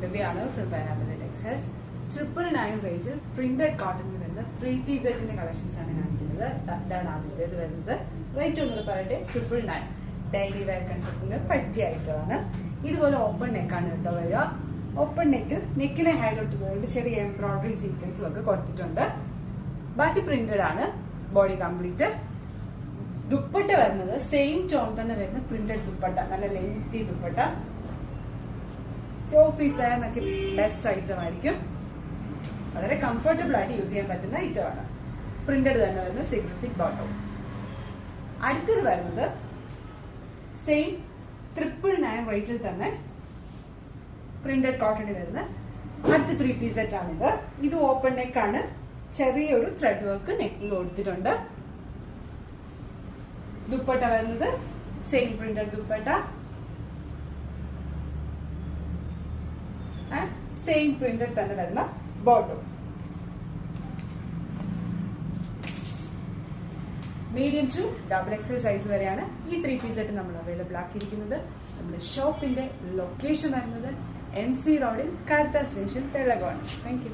ദിവ്യാണ് from pineapple textiles. 999 റേഞ്ചിൽ printed കോട്ടണിൽ വരുന്ന 3-piece സെറ്റിന്റെ കളക്ഷൻസ് ആണ് കാണിക്കുന്നത്. ഇതാണ് ആദ്യത്തെ. ഇത് വരുന്നത് റേറ്റ് ഒന്നും പറയട്ടെ, 999. ഡെയിലി വെയർ കൺസെപ്റ്റിന് പറ്റിയ ഐറ്റമാണ്. ഇതുപോലെ ഓപ്പൺ നെക്കാണ് കേട്ടോ വരിക. ഓപ്പൺ നെക്കിനെ ഹൈലൈറ്റ് ചെയ്തുകൊണ്ട് ചെറിയ എംബ്രോയിഡറി സീക്വൻസും ഒക്കെ കൊടുത്തിട്ടുണ്ട്. ബാക്കി പ്രിന്റഡ് ആണ്. Body complete. ദുപ്പട്ട വരുന്നത് സെയിം ടോൺ തന്നെ വരുന്ന പ്രിന്റഡ് ദുപ്പട്ട, നല്ല ലെങ്തി ദുപ്പട്ട. ഓഫീസ് വെയറിനൊക്കെ ബെസ്റ്റ് ഐറ്റം ആയിരിക്കും. വളരെ കംഫർട്ടബിൾ ആയിട്ട് യൂസ് ചെയ്യാൻ പറ്റുന്ന ഐറ്റമാണ്. പ്രിന്റഡ് തന്നെ വരുന്ന സിഗ്നിഫിക് ബോട്ടം. അടുത്തത് വരുന്നത് സെയിം 999 റേറ്റിൽ തന്നെ പ്രിന്റഡ് കോട്ടണിൽ വരുന്ന അടുത്ത 3-piece സെറ്റ് ആണിത്. ഇത് ഓപ്പൺ നെക്കാണ്. ചെറിയൊരു ത്രെഡ് വർക്ക് നെക്കിൽ കൊടുത്തിട്ടുണ്ട്. ദുപ്പട്ട വരുന്നത് same printed dupatta and same printed തന്നെ വരുന്ന bottom. Medium to XXL size വരെയാണ് ഈ 3-piece സെറ്റ് നമ്മൾ അവൈലബിൾ ആക്കിയിരിക്കുന്നത്. നമ്മുടെ ഷോപ്പിന്റെ ലൊക്കേഷൻ വരുന്നത് MC റോഡിൽ കാർത്ത സ്റ്റേഷൻ, പെള്ളകോൺ. Thank U.